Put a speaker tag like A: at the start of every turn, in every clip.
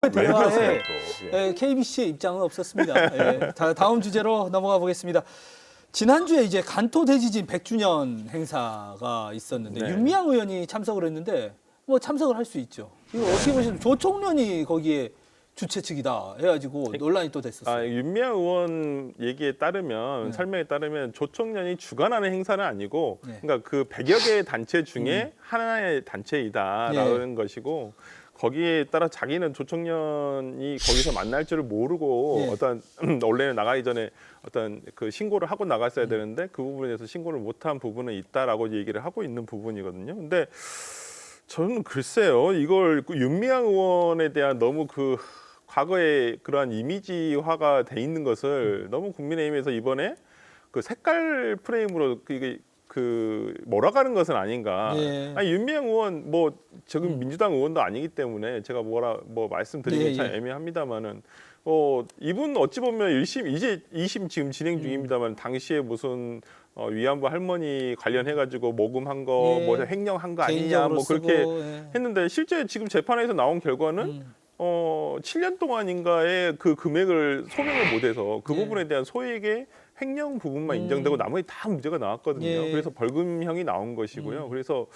A: 왜
B: 대화에
A: 그러세요, 또? 예.
B: KBC의 입장은 없었습니다. 예, 다음 주제로 넘어가 보겠습니다. 지난주에 이제 간토 대지진 100주년 행사가 있었는데
A: 네.
B: 윤미향 의원이 참석을 했는데 뭐 참석을 할 수 있죠. 이거 어떻게 보시면 조총련이 거기에 주최 측이다 해가지고 논란이 또 됐었어요.
A: 윤미향 의원 얘기에 따르면
B: 네.
A: 설명에 따르면 조총련이 주관하는 행사는 아니고
B: 네.
A: 그러니까 그 100여 개의 단체 중에 하나의 단체이다라는 것이고 거기에 따라 자기는 조총련이 거기서 만날 줄을 모르고
B: 예.
A: 어떤 원래는 나가기 전에 어떤 그 신고를 하고 나갔어야 되는데 그 부분에 대해서 신고를 못한 부분은 있다라고 얘기를 하고 있는 부분이거든요. 근데 저는 글쎄요, 이걸 그 윤미향 의원에 대한 너무 그 과거에 그러한 이미지화가 돼 있는 것을 너무 국민의힘에서 이번에 그 색깔 프레임으로 그 몰아가는 것은 아닌가.
B: 예.
A: 아니 윤미향 의원 뭐 지금 민주당 의원도 아니기 때문에 제가 뭐 말씀드리기
B: 예,
A: 참
B: 예.
A: 애매합니다만은 이분 어찌 보면 1심 이제 2심 지금 진행 중입니다만 당시에 무슨 위안부 할머니 관련해가지고 모금한 거,
B: 예.
A: 뭐 횡령한 거 아니냐,
B: 개인적으로
A: 뭐 그렇게
B: 쓰고, 예.
A: 했는데 실제 지금 재판에서 나온 결과는 7년 동안인가의 그 금액을 소명을 못해서 그
B: 예.
A: 부분에 대한 소액의 횡령 부분만 인정되고 나머지 다 무죄가 나왔거든요.
B: 예.
A: 그래서 벌금형이 나온 것이고요. 그래서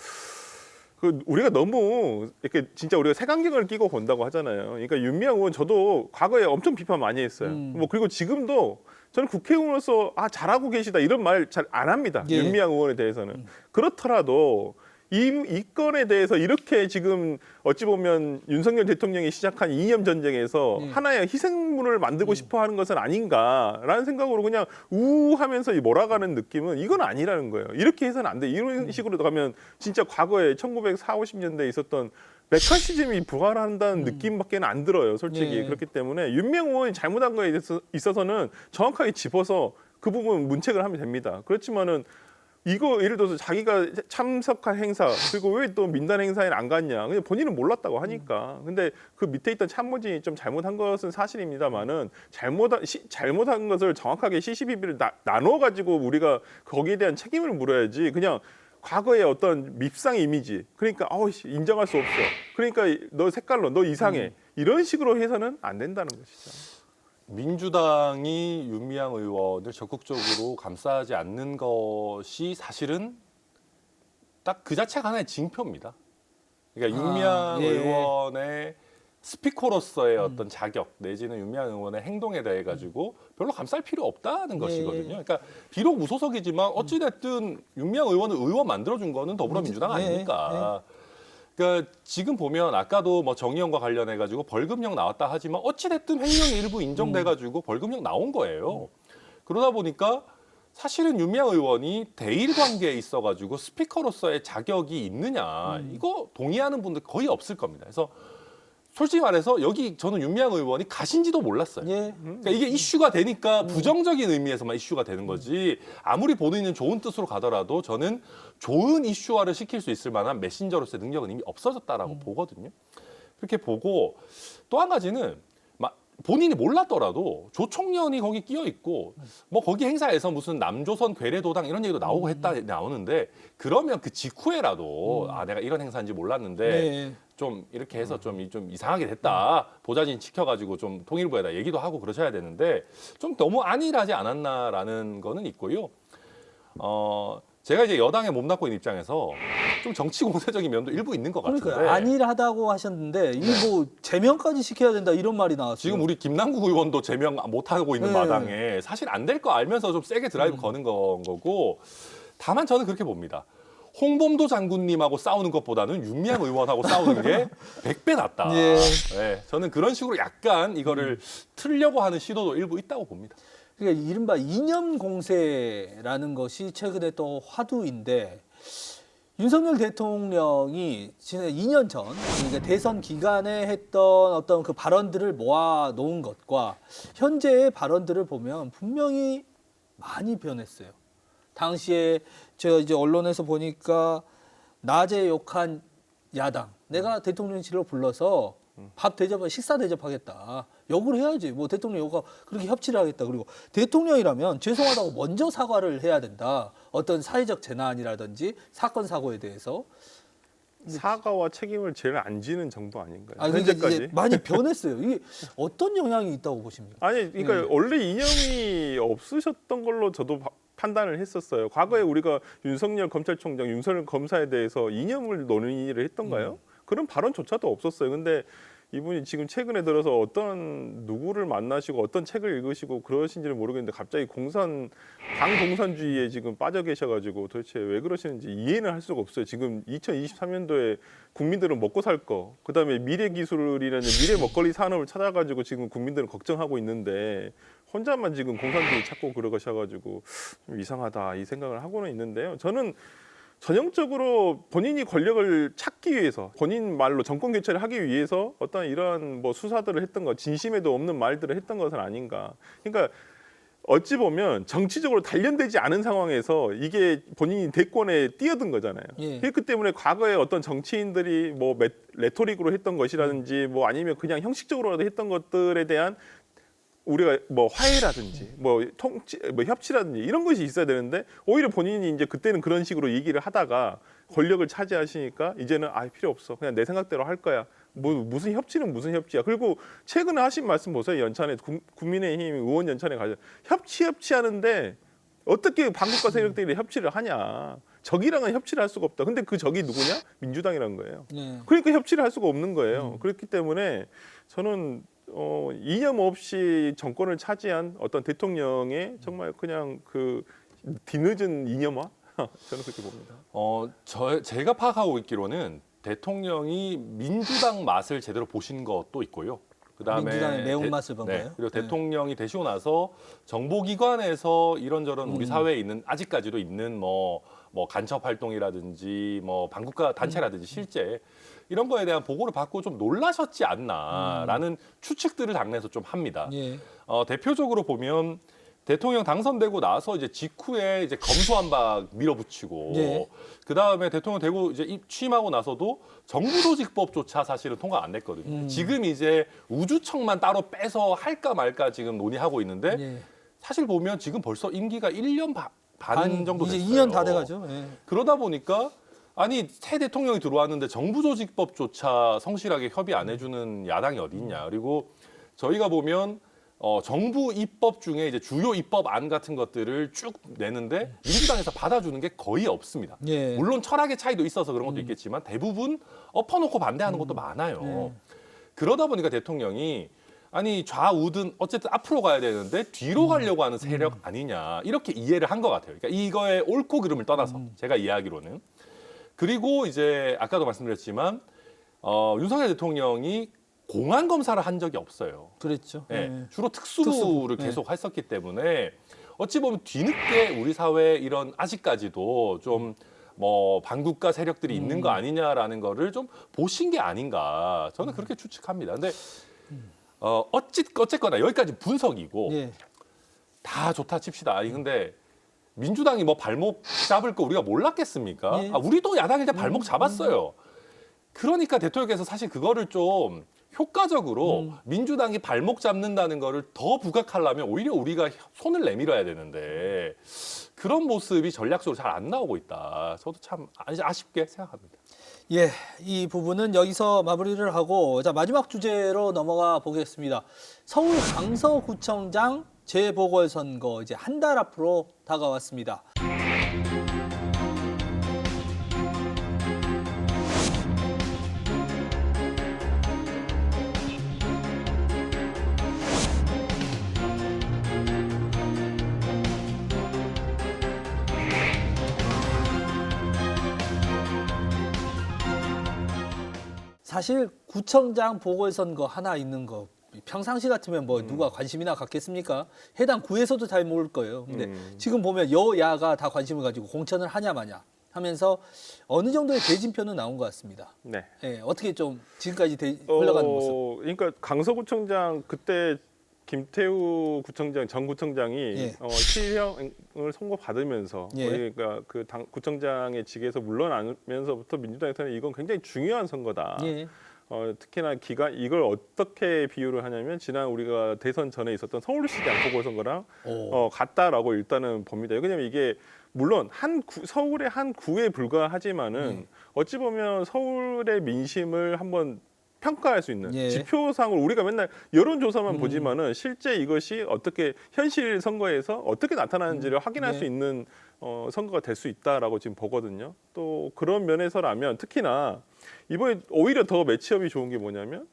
A: 그 우리가 너무 이렇게 진짜 우리가 색안경을 끼고 본다고 하잖아요. 그러니까 윤미향 의원 저도 과거에 엄청 비판 많이 했어요. 뭐 그리고 지금도 저는 국회의원으로서 잘하고 계시다 이런 말 잘 안 합니다.
B: 예.
A: 윤미향 의원에 대해서는. 그렇더라도 이 건에 대해서 이렇게 지금 어찌 보면 윤석열 대통령이 시작한 이념 전쟁에서 하나의 희생문을 만들고 싶어 하는 것은 아닌가라는 생각으로 그냥 우하면서 몰아가는 느낌은 이건 아니라는 거예요. 이렇게 해서는 안 돼. 이런 식으로 가면 진짜 과거에 1940, 50년대에 있었던 메카시즘이 부활한다는 느낌밖에 안 들어요. 솔직히.
B: 예.
A: 그렇기 때문에 윤미향 의원이 잘못한 거에 있어서는 정확하게 짚어서 그 부분 문책을 하면 됩니다. 그렇지만은 이거 예를 들어서 자기가 참석한 행사 그리고 왜 또 민단 행사에 안 갔냐 그냥 본인은 몰랐다고 하니까 근데 그 밑에 있던 참모진이 좀 잘못한 것은 사실입니다만은 잘못한 것을 정확하게 시시비비를 나눠 가지고 우리가 거기에 대한 책임을 물어야지 그냥 과거의 어떤 밉상 이미지 그러니까 인정할 수 없어 그러니까 너 색깔로 너 이상해 이런 식으로 해서는 안 된다는 것이죠.
C: 민주당이 윤미향 의원을 적극적으로 감싸지 않는 것이 사실은 딱 그 자체가 하나의 징표입니다. 그러니까 윤미향
B: 예.
C: 의원의 스피커로서의 어떤 자격 내지는 윤미향 의원의 행동에 대해 가지고 별로 감쌀 필요 없다는 것이거든요. 그러니까 비록 무소속이지만 어찌 됐든 윤미향 의원을 의원 만들어준 거는 더불어민주당 아닙니까? 그러니까 지금 보면 아까도 뭐 정의연과 관련해 가지고 벌금형 나왔다 하지만 어찌 됐든 횡령이 일부 인정돼 가지고 벌금형 나온 거예요. 그러다 보니까 사실은 윤미향 의원이 대일 관계에 있어 가지고 스피커로서의 자격이 있느냐 이거 동의하는 분들 거의 없을 겁니다. 그래서 솔직히 말해서 여기 저는 윤미향 의원이 가신지도 몰랐어요.
B: 예.
C: 그러니까 이게 이슈가 되니까 부정적인 의미에서만 이슈가 되는 거지 아무리 본인은 좋은 뜻으로 가더라도 저는 좋은 이슈화를 시킬 수 있을 만한 메신저로서의 능력은 이미 없어졌다라고 보거든요. 그렇게 보고 또 한 가지는 본인이 몰랐더라도 조총련이 거기 끼어 있고 뭐 거기 행사에서 무슨 남조선 괴뢰도당 이런 얘기도 나오고 나오는데 그러면 그 직후에라도 내가 이런 행사인지 몰랐는데
B: 네.
C: 좀 이렇게 해서 좀 이상하게 됐다. 보좌진 지켜가지고 좀 통일부에다 얘기도 하고 그러셔야 되는데 좀 너무 안일하지 않았나라는 거는 있고요. 제가 이제 여당에 몸담고 있는 입장에서 좀 정치 공세적인 면도 일부 있는 것 같은데.
B: 그러니까 안일하다고 하셨는데 이 뭐 제명까지 시켜야 된다 이런 말이 나왔어요.
C: 지금 우리 김남국 의원도 제명 못 하고 있는 마당에 사실 안 될 거 알면서 좀 세게 드라이브 거는 거고. 다만 저는 그렇게 봅니다. 홍범도 장군님하고 싸우는 것보다는 윤미향 의원하고 싸우는 게 100배 낫다.
B: 예.
C: 네, 저는 그런 식으로 약간 이거를 틀려고 하는 시도도 일부 있다고 봅니다.
B: 그러니까 이른바 이념 공세라는 것이 최근에 또 화두인데 윤석열 대통령이 지난 2년 전 그러니까 대선 기간에 했던 어떤 그 발언들을 모아 놓은 것과 현재의 발언들을 보면 분명히 많이 변했어요. 당시에 제가 이제 언론에서 보니까 낮에 욕한 야당 내가 대통령실로 불러서 식사 대접하겠다. 욕을 해야지. 뭐 대통령 욕하 그렇게 협치를 하겠다. 그리고 대통령이라면 죄송하다고 먼저 사과를 해야 된다. 어떤 사회적 재난이라든지 사건 사고에 대해서
A: 사과와 책임을 제일 안 지는 정부 아닌가요?
B: 아, 그러니까
A: 현재까지.
B: 이제 많이 변했어요. 이게 어떤 영향이 있다고 보십니까?
A: 아니, 그러니까
B: 네.
A: 원래 이념이 없으셨던 걸로 저도 판단을 했었어요. 과거에 우리가 윤석열 검찰총장, 윤석열 검사에 대해서 이념을 논의를 했던가요? 그런 발언조차도 없었어요. 근데 이분이 지금 최근에 들어서 어떤 누구를 만나시고 어떤 책을 읽으시고 그러신지는 모르겠는데 갑자기 당공산주의에 지금 빠져 계셔가지고 도대체 왜 그러시는지 이해는 할 수가 없어요. 지금 2023년도에 국민들은 먹고 살 거, 그다음에 미래 기술이라는 미래 먹거리 산업을 찾아가지고 지금 국민들은 걱정하고 있는데 혼자만 지금 공산주의 찾고 그러셔가지고 좀 이상하다 이 생각을 하고는 있는데요. 저는 전형적으로 본인이 권력을 찾기 위해서 본인 말로 정권 교체를 하기 위해서 어떤 이러한 뭐 수사들을 했던 것, 진심에도 없는 말들을 했던 것은 아닌가. 그러니까 어찌 보면 정치적으로 단련되지 않은 상황에서 이게 본인이 대권에 뛰어든 거잖아요.
B: 예.
A: 그렇기 때문에 과거에 어떤 정치인들이 뭐 레토릭으로 했던 것이라든지 뭐 아니면 그냥 형식적으로라도 했던 것들에 대한 우리가 뭐 화해라든지 뭐 협치라든지 이런 것이 있어야 되는데 오히려 본인이 이제 그때는 그런 식으로 얘기를 하다가 권력을 차지하시니까 이제는 필요 없어, 그냥 내 생각대로 할 거야, 뭐 무슨 협치는 무슨 협치야. 그리고 최근에 하신 말씀 보세요. 연찬에 국민의힘 의원 연찬에 가서 협치하는데 어떻게 반국가 세력들이 협치를 하냐, 적이랑은 협치를 할 수가 없다. 근데 그 적이 누구냐? 민주당이라는 거예요.
B: 네.
A: 그러니까 협치를 할 수가 없는 거예요. 그렇기 때문에 저는 이념 없이 정권을 차지한 어떤 대통령의 정말 그냥 그 뒤늦은 이념화 저는 그렇게 봅니다.
C: 제가 파악하고 있기로는 대통령이 민주당 맛을 제대로 보신 것도 있고요. 그다음에
B: 민주당의 매운맛을 본
C: 네,
B: 거예요?
C: 그리고
B: 네.
C: 대통령이 되시고 나서 정보기관에서 이런저런 우리 사회에 있는 아직까지도 있는 뭐 간첩 활동이라든지 뭐 반국가 단체라든지 실제 이런 거에 대한 보고를 받고 좀 놀라셨지 않나라는 추측들을 당내에서 좀 합니다.
B: 예.
C: 대표적으로 보면 대통령 당선되고 나서 이제 직후에 이제 검수완박 밀어붙이고
B: 예.
C: 그 다음에 대통령 되고 이제 취임하고 나서도 정부조직법조차 사실은 통과 안 됐거든요. 지금 이제 우주청만 따로 빼서 할까 말까 지금 논의하고 있는데
B: 예.
C: 사실 보면 지금 벌써 임기가 1년 반 정도
B: 이제
C: 됐어요.
B: 2년 다 돼가죠. 예.
C: 그러다 보니까 아니 새 대통령이 들어왔는데 정부조직법조차 성실하게 협의 안 해주는 야당이 어디 있냐. 그리고 저희가 보면 정부 입법 중에 이제 주요 입법안 같은 것들을 쭉 내는데 민주당에서 받아주는 게 거의 없습니다.
B: 예.
C: 물론 철학의 차이도 있어서 그런 것도 있겠지만 대부분 엎어놓고 반대하는 것도 많아요.
B: 예.
C: 그러다 보니까 대통령이 아니 좌우든 어쨌든 앞으로 가야 되는데 뒤로 가려고 하는 세력 아니냐 이렇게 이해를 한 것 같아요. 그러니까 이거의 옳고 그름을 떠나서 제가 이해하기로는. 그리고 이제 아까도 말씀드렸지만 윤석열 대통령이 공안 검사를 한 적이 없어요.
B: 그랬죠.
C: 예,
B: 예.
C: 주로 특수부를
B: 특수부,
C: 계속 했었기 때문에 어찌 보면 뒤늦게 우리 사회에 이런 아직까지도 좀 뭐 반국가 세력들이 있는 거 아니냐라는 거를 좀 보신 게 아닌가 저는 그렇게 추측합니다. 근데 어쨌거나 여기까지 분석이고
B: 예.
C: 다 좋다 칩시다. 아니 근데 민주당이 뭐 발목 잡을 거 우리가 몰랐겠습니까?
B: 예.
C: 우리도 야당일 때 발목 잡았어요. 그러니까 대통령께서 사실 그거를 좀 효과적으로 민주당이 발목 잡는다는 거를 더 부각하려면 오히려 우리가 손을 내밀어야 되는데 그런 모습이 전략적으로 잘 안 나오고 있다. 저도 참 아쉽게 생각합니다.
B: 예, 이 부분은 여기서 마무리를 하고 자 마지막 주제로 넘어가 보겠습니다. 서울 강서구청장 재보궐선거 이제 한 달 앞으로 다가왔습니다. 사실 구청장 보궐선거 하나 있는 거 평상시 같으면 뭐 누가 관심이나 갖겠습니까? 해당 구에서도 잘 모를 거예요. 근데 지금 보면 여야가 다 관심을 가지고 공천을 하냐 마냐 하면서 어느 정도의 대진표는 나온 것 같습니다.
A: 네.
B: 예, 어떻게 좀 지금까지 흘러가는 모습.
A: 그러니까 강서구청장 그때 김태우 구청장 전 구청장이
B: 예.
A: 실형을 선고받으면서
B: 예.
A: 그러니까 구청장의 직에서 물러나면서부터 민주당에서는 이건 굉장히 중요한 선거다.
B: 예.
A: 특히나 이걸 어떻게 비유를 하냐면 지난 우리가 대선 전에 있었던 서울시장 보궐선거랑 같다라고 일단은 봅니다. 왜냐하면 이게 물론 서울의 한 구에 불과하지만은 어찌 보면 서울의 민심을 한번 평가할 수 있는
B: 예.
A: 지표상으로 우리가 맨날 여론조사만 보지만은 실제 이것이 어떻게 현실 선거에서 어떻게 나타나는지를 확인할
B: 예.
A: 수 있는 선거가 될 수 있다라고 지금 보거든요. 또 그런 면에서라면 특히나 이번에 오히려 더 매치업이 좋은 게 뭐냐면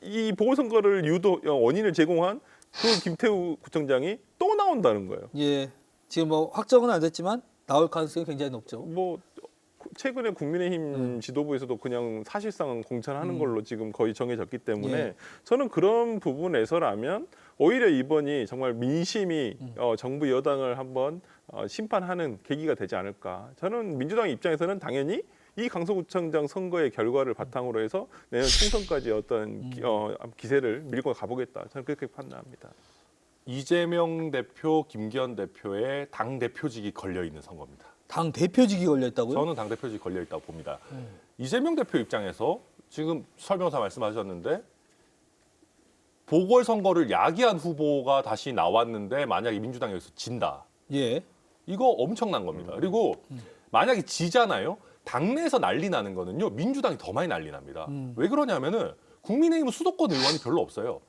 A: 이 보궐선거를 원인을 제공한 그 김태우 구청장이 또 나온다는 거예요.
B: 예. 지금 뭐 확정은 안 됐지만 나올 가능성이 굉장히 높죠.
A: 뭐 최근에 국민의힘 지도부에서도 그냥 사실상 공천하는 걸로 지금 거의 정해졌기 때문에
B: 예.
A: 저는 그런 부분에서라면 오히려 이번이 정말 민심이 정부 여당을 한번 심판하는 계기가 되지 않을까. 저는 민주당 입장에서는 당연히 이 강서구청장 선거의 결과를 바탕으로 해서 내년 총선까지 어떤 기세를 밀고 가보겠다. 저는 그렇게 판단합니다.
C: 이재명 대표, 김기현 대표의 당 대표직이 걸려 있는 선거입니다.
B: 당 대표직이 걸려 있다고요?
C: 저는 당 대표직이 걸려 있다고 봅니다. 이재명 대표 입장에서 지금 설명사 말씀하셨는데 보궐선거를 야기한 후보가 다시 나왔는데 만약에 민주당이 여기서 진다.
B: 예.
C: 이거 엄청난 겁니다. 그리고 만약에 지잖아요. 당내에서 난리 나는 거는요. 민주당이 더 많이 난리 납니다. 왜 그러냐면은 국민의힘은 수도권 의원이 별로 없어요.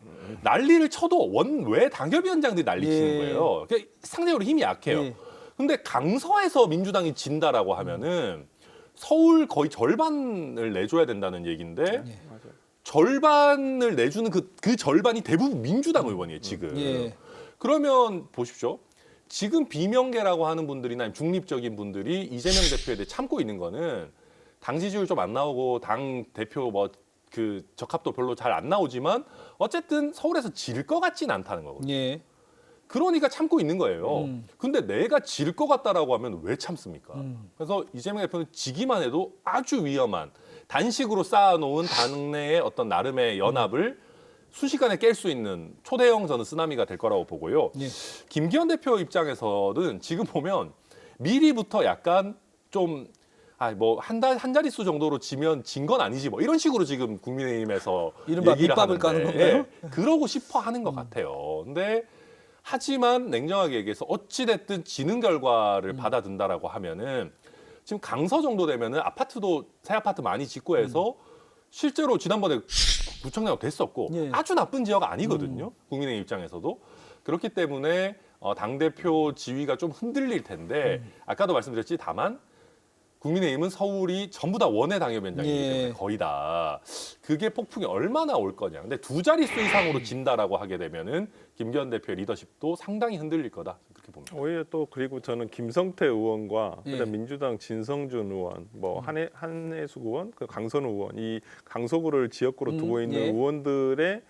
C: 난리를 쳐도 원외 당협위원장들이 난리치는
B: 예.
C: 거예요. 그러니까 상대적으로 힘이 약해요.
B: 예.
C: 근데 강서에서 민주당이 진다라고 하면은 서울 거의 절반을 내줘야 된다는 얘기인데
A: 맞아요.
C: 절반을 내주는 그 절반이 대부분 민주당 의원이에요, 지금.
B: 예.
C: 그러면 보십시오. 지금 비명계라고 하는 분들이나 중립적인 분들이 이재명 대표에 대해 참고 있는 거는 당 지지율 좀 안 나오고 당 대표 그 적합도 별로 잘 안 나오지만 어쨌든 서울에서 질 것 같진 않다는 거거든요.
B: 예.
C: 그러니까 참고 있는 거예요. 근데 내가 질 것 같다라고 하면 왜 참습니까? 그래서 이재명 대표는 지기만 해도 아주 위험한 단식으로 쌓아놓은 당내의 어떤 나름의 연합을 순식간에 깰 수 있는 초대형 저는 쓰나미가 될 거라고 보고요.
B: 예.
C: 김기현 대표 입장에서는 지금 보면 미리부터 약간 좀 뭐 한 자릿수 정도로 지면 진 건 아니지 뭐 이런 식으로 지금 국민의힘에서
B: 이른바
C: 얘기를
B: 밑밥을 까는
C: 하는데
B: 건가요?
C: 그러고 싶어 하는 것 같아요. 근데 하지만 냉정하게 얘기해서 어찌 됐든 지는 결과를 받아든다라고 하면은 지금 강서 정도 되면은 아파트도 새 아파트 많이 짓고 해서 실제로 지난번에 구청장 됐었고
B: 예.
C: 아주 나쁜 지역 아니거든요. 국민의 입장에서도 그렇기 때문에 당 대표 지위가 좀 흔들릴 텐데 아까도 말씀드렸지 다만 국민의힘은 서울이 전부 다 원외 당협위원장이기
B: 예.
C: 때문에 거의 다 그게 폭풍이 얼마나 올 거냐. 근데 두 자릿수 이상으로 진다라고 하게 되면은 김기현 대표의 리더십도 상당히 흔들릴 거다. 그렇게 봅니다.
A: 오히려 또 그리고 저는 김성태 의원과
B: 예.
A: 그다음 민주당 진성준 의원, 뭐 한혜숙 의원, 그 강선우 의원, 이 강서구를 지역구로 두고 있는
B: 예.
A: 의원들의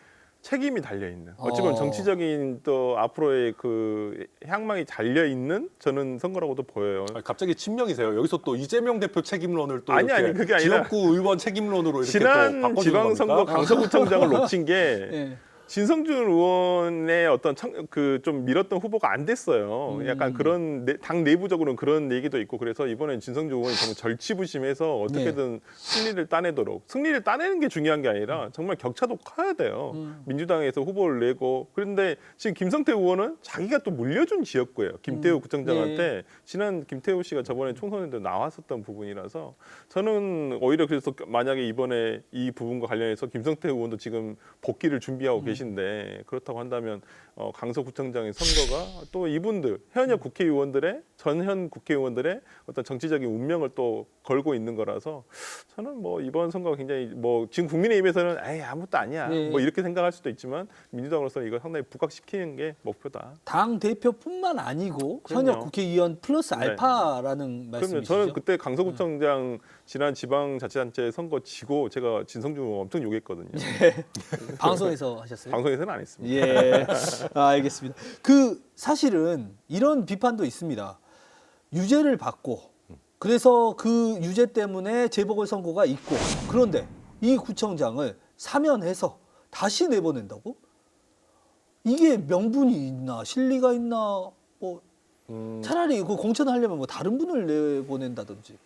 A: 책임이 달려 있는 어찌보면 정치적인 또 앞으로의 그 향망이 달려 있는 저는 선거라고도 보여요.
C: 갑자기 친명이세요. 여기서 또 이재명 대표 책임론을 또
A: 아니,
C: 이렇게
A: 그게 아니라
C: 지역구 의원 책임론으로 이렇게 또
A: 지난
C: 바꿔주는
A: 지방선거
C: 겁니까?
A: 강서구청장을 놓친 게
B: 예.
A: 진성준 의원의 어떤 그 좀 밀었던 후보가 안 됐어요. 약간 그런 당 내부적으로는 그런 얘기도 있고 그래서 이번엔 진성준 의원이 정말 절치부심해서 어떻게든 승리를 따내도록 승리를 따내는 게 중요한 게 아니라 정말 격차도 커야 돼요. 민주당에서 후보를 내고 그런데 지금 김성태 의원은 자기가 또 물려준 지역구예요. 김태우 구청장한테 지난 김태우 씨가 저번에 총선에도 나왔었던 부분이라서 저는 오히려 그래서 만약에 이번에 이 부분과 관련해서 김성태 의원도 지금 복귀를 준비하고 계신데 그렇다고 한다면 강서구청장의 선거가 또 이분들 현역 국회의원들의 전현 국회의원들의 어떤 정치적인 운명을 또 걸고 있는 거라서 저는 뭐 이번 선거가 굉장히 뭐 지금 국민의힘에서는 에이 아무것도 아니야
B: 네.
A: 뭐 이렇게 생각할 수도 있지만 민주당으로서 이걸 상당히 부각시키는 게 목표다.
B: 당 대표뿐만 아니고
A: 그럼요.
B: 현역 국회의원 플러스
A: 네.
B: 알파라는
A: 그러면
B: 말씀이시죠?
A: 저는 그때 강서구청장 지난 지방자치단체 선거 지고 제가 진성준 의원 엄청 욕했거든요.
B: 방송에서 하셨어요?
A: 방송에서는 안 했습니다.
B: 예, 알겠습니다. 그 사실은 이런 비판도 있습니다. 유죄를 받고 그래서 그 유죄 때문에 재보궐선거가 있고 그런데 이 구청장을 사면해서 다시 내보낸다고? 이게 명분이 있나 실리가 있나 뭐 차라리 그 공천하려면 뭐 다른 분을 내보낸다든지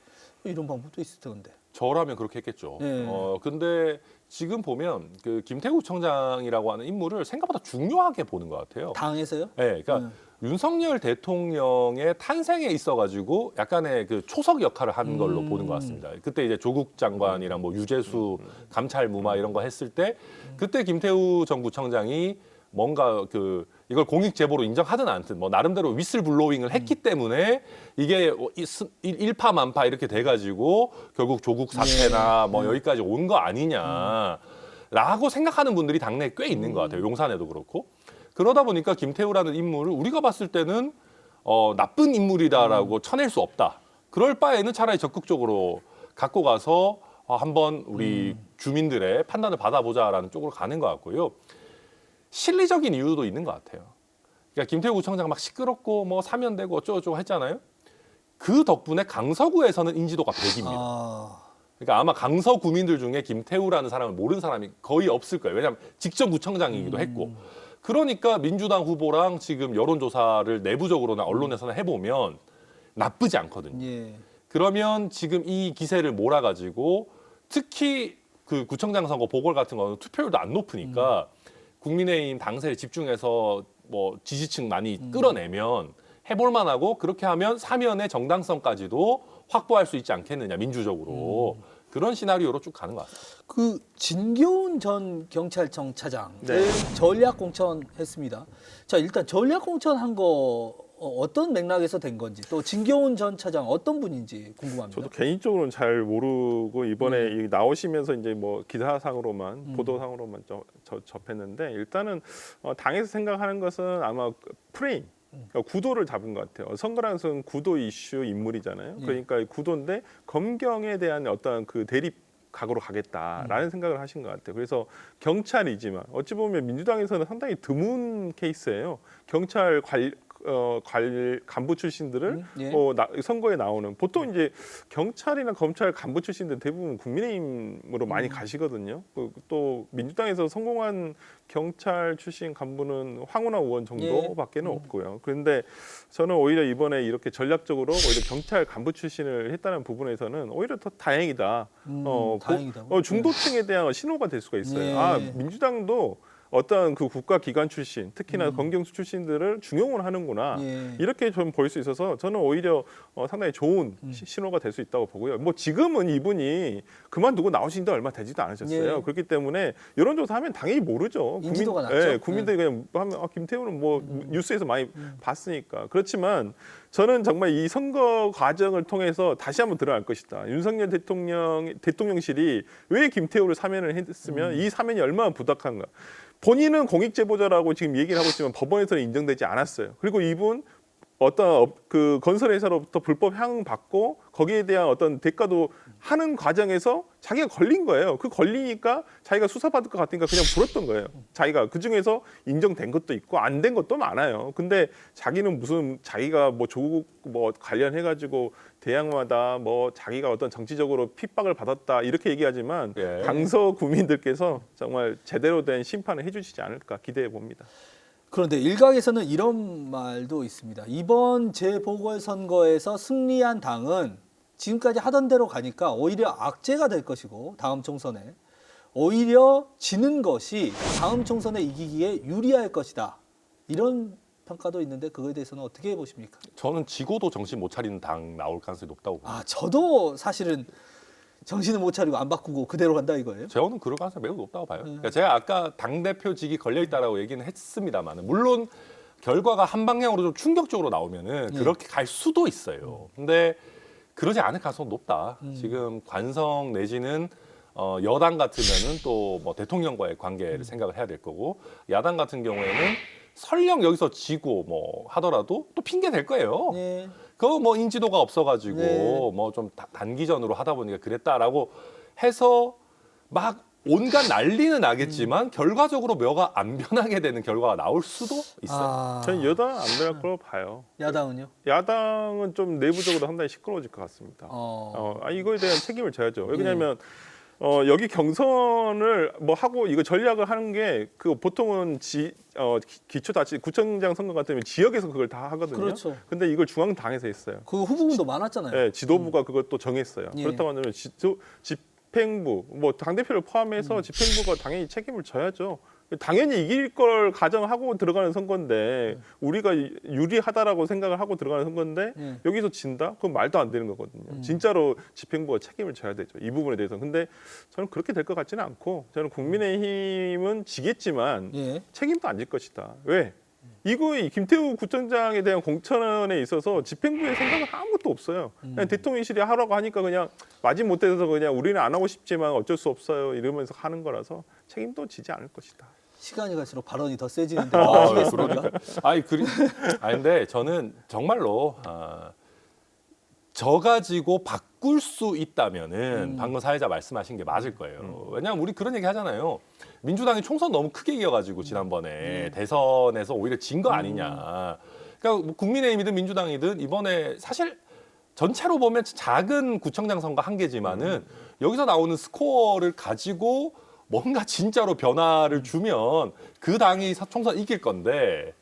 B: 이런 방법도 있을 텐데.
C: 저라면 그렇게 했겠죠.
B: 네.
C: 근데 지금 보면 그 김태우 청장이라고 하는 인물을 생각보다 중요하게 보는 것 같아요.
B: 당에서요?
C: 네, 그러니까 윤석열 대통령의 탄생에 있어가지고 약간의 그 초석 역할을 한 걸로 보는 것 같습니다. 그때 이제 조국 장관이랑 뭐 유재수 감찰 무마 이런 거 했을 때 그때 김태우 전 구청장이 뭔가 그 이걸 공익 제보로 인정하든 않든 뭐 나름대로 위슬 블로잉을 했기 때문에 이게 일파만파 이렇게 돼가지고 결국 조국 사태나 뭐 여기까지 온 거 아니냐라고 생각하는 분들이 당내에 꽤 있는 것 같아요. 용산에도 그렇고. 그러다 보니까 김태우라는 인물을 우리가 봤을 때는 나쁜 인물이다라고 쳐낼 수 없다. 그럴 바에는 차라리 적극적으로 갖고 가서 한번 우리 주민들의 판단을 받아보자라는 쪽으로 가는 것 같고요. 실리적인 이유도 있는 것 같아요. 그러니까 김태우 구청장 막 시끄럽고 뭐 사면되고 어쩌고저쩌고 했잖아요. 그 덕분에 강서구에서는 인지도가 100입니다. 그러니까 아마 강서구민들 중에 김태우라는 사람을 모르는 사람이 거의 없을 거예요. 왜냐하면 직접 구청장이기도 했고. 그러니까 민주당 후보랑 지금 여론조사를 내부적으로나 언론에서나 해보면 나쁘지 않거든요.
B: 예.
C: 그러면 지금 이 기세를 몰아가지고 특히 그 구청장 선거 보궐 같은 거는 투표율도 안 높으니까 국민의힘 당세에 집중해서 뭐 지지층 많이 끌어내면 해볼 만하고 그렇게 하면 사면의 정당성까지도 확보할 수 있지 않겠느냐 민주적으로 그런 시나리오로 쭉 가는 것 같습니다.
B: 그 진교훈 전 경찰청 차장을
A: 네.
B: 전략 공천했습니다. 자, 일단 전략 공천한 거 어떤 맥락에서 된 건지 또 진교훈 전 차장 어떤 분인지 궁금합니다.
A: 저도 개인적으로는 잘 모르고 이번에 이 나오시면서 이제 뭐 기사상으로만 보도상으로만 접했는데 일단은 당에서 생각하는 것은 아마 프레임 그러니까 구도를 잡은 것 같아요. 선거라는 것은 구도 이슈 인물이잖아요. 그러니까 구도인데 검경에 대한 어떤 그 대립 각으로 가겠다라는 생각을 하신 것 같아요. 그래서 경찰이지만 어찌 보면 민주당에서는 상당히 드문 케이스예요. 경찰 간부 출신들을
B: 예.
A: 선거에 나오는 보통 이제 경찰이나 검찰 간부 출신들 대부분 국민의힘으로 많이 가시거든요. 또 민주당에서 성공한 경찰 출신 간부는 황운하 의원 정도밖에는 없고요. 그런데 저는 오히려 이번에 이렇게 전략적으로 오히려 경찰 간부 출신을 했다는 부분에서는 오히려 더 다행이다.
B: 다행이다.
A: 중도층에 대한 신호가 될 수가 있어요.
B: 예.
A: 아, 민주당도 어떤 그 국가기관 출신, 특히나 검경수 출신들을 중용을 하는구나.
B: 예.
A: 이렇게 좀 볼 수 있어서 저는 오히려 상당히 좋은 신호가 될 수 있다고 보고요. 뭐 지금은 이분이 그만두고 나오신 지 얼마 되지도 않으셨어요.
B: 예.
A: 그렇기 때문에 여론조사하면 당연히 모르죠.
B: 인지도가 낮죠.
A: 예, 국민들이 그냥 하면 김태우는 뭐 뉴스에서 많이 봤으니까. 그렇지만 저는 정말 이 선거 과정을 통해서 다시 한번 드러날 것이다. 윤석열 대통령실이 왜 김태우를 사면을 했으면 이 사면이 얼마나 부당한가. 본인은 공익제보자라고 지금 얘기를 하고 있지만 법원에서는 인정되지 않았어요. 그리고 이분 어떤 그 건설회사로부터 불법 향응 받고 거기에 대한 어떤 대가도 하는 과정에서 자기가 걸린 거예요. 그 걸리니까 자기가 수사받을 것 같으니까 그냥 불었던 거예요. 자기가 그 중에서 인정된 것도 있고 안 된 것도 많아요. 근데 자기는 무슨 자기가 뭐 조국 뭐 관련해가지고 대학마다 뭐 자기가 어떤 정치적으로 핍박을 받았다 이렇게 얘기하지만
C: 예.
A: 강서 구민들께서 정말 제대로 된 심판을 해주시지 않을까 기대해 봅니다.
B: 그런데 일각에서는 이런 말도 있습니다. 이번 재보궐선거에서 승리한 당은 지금까지 하던 대로 가니까 오히려 악재가 될 것이고 다음 총선에 오히려 지는 것이 다음 총선에 이기기에 유리할 것이다. 이런 평가도 있는데 그거에 대해서는 어떻게 보십니까?
C: 저는 지고도 정신 못 차리는 당 나올 가능성이 높다고 봅니다.
B: 아, 저도 사실은 정신을 못 차리고 안 바꾸고 그대로 간다 이거예요?
C: 저는 그럴 가능성이 매우 높다고 봐요. 그러니까 제가 아까 당대표직이 걸려있다라고 얘기는 했습니다만 물론 결과가 한 방향으로 좀 충격적으로 나오면은 그렇게 갈 수도 있어요. 근데 그러지 않을 가능성이 높다. 지금 관성 내지는 여당 같으면은 또 뭐 대통령과의 관계를 생각을 해야 될 거고 야당 같은 경우에는 설령 여기서 지고 뭐 하더라도 또 핑계 될 거예요.
B: 네.
C: 그거 뭐 인지도가 없어가지고
B: 네.
C: 뭐 좀 단기전으로 하다 보니까 그랬다라고 해서 막 온갖 난리는 나겠지만 결과적으로 묘가 안 변하게 되는 결과가 나올 수도 있어요.
B: 아,
A: 저는 여당은 안 변할 거로 봐요.
B: 야당은요?
A: 야당은 좀 내부적으로 상당히 시끄러워질 것 같습니다. 이거에 대한 책임을 져야죠. 왜냐하면 여기 경선을 뭐 하고 이거 전략을 하는 게 그 보통은 기초자치 구청장 선거 같으면 지역에서 그걸 다 하거든요.
B: 그렇죠.
A: 근데 이걸 중앙당에서 했어요.
B: 그 후보군도 많았잖아요.
A: 네, 지도부가 그것도 정했어요.
B: 예.
A: 그렇다고 하면 집행부, 뭐 당대표를 포함해서 집행부가 당연히 책임을 져야죠. 당연히 이길 걸 가정하고 들어가는 선거인데 우리가 유리하다라고 생각을 하고 들어가는 선거인데
B: 예.
A: 여기서 진다? 그건 말도 안 되는 거거든요. 진짜로 집행부가 책임을 져야 되죠. 이 부분에 대해서. 근데 저는 그렇게 될 것 같지는 않고 저는 국민의힘은 지겠지만
B: 예.
A: 책임도 안 질 것이다. 왜? 이거 김태우 구청장에 대한 공천에 있어서 집행부의 생각은 아무것도 없어요. 그냥 대통령실이 하라고 하니까 그냥 마지못해서 그냥 우리는 안 하고 싶지만 어쩔 수 없어요 이러면서 하는 거라서 책임도 지지 않을 것이다.
B: 시간이 갈수록 발언이 더 세지는데 아시겠습니까?
C: 아니 근데 저는 정말로 저 가지고 바꿀 수 있다면은 방금 사회자 말씀하신 게 맞을 거예요. 왜냐하면 우리 그런 얘기 하잖아요. 민주당이 총선 너무 크게 이겨가지고 지난번에 대선에서 오히려 진 거 아니냐. 그러니까 뭐 국민의힘이든 민주당이든 이번에 사실 전체로 보면 작은 구청장 선거 한 개지만은 여기서 나오는 스코어를 가지고 뭔가 진짜로 변화를 주면 그 당이 총선 이길 건데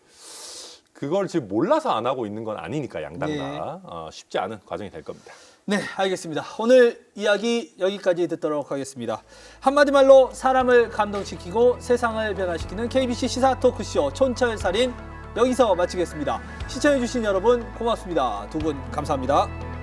C: 그걸 지금 몰라서 안 하고 있는 건 아니니까 양당 다 쉽지 않은 과정이 될 겁니다.
B: 네, 알겠습니다. 오늘 이야기 여기까지 듣도록 하겠습니다. 한마디 말로 사람을 감동시키고 세상을 변화시키는 KBC 시사 토크쇼 촌철살인 여기서 마치겠습니다. 시청해주신 여러분 고맙습니다. 두 분 감사합니다.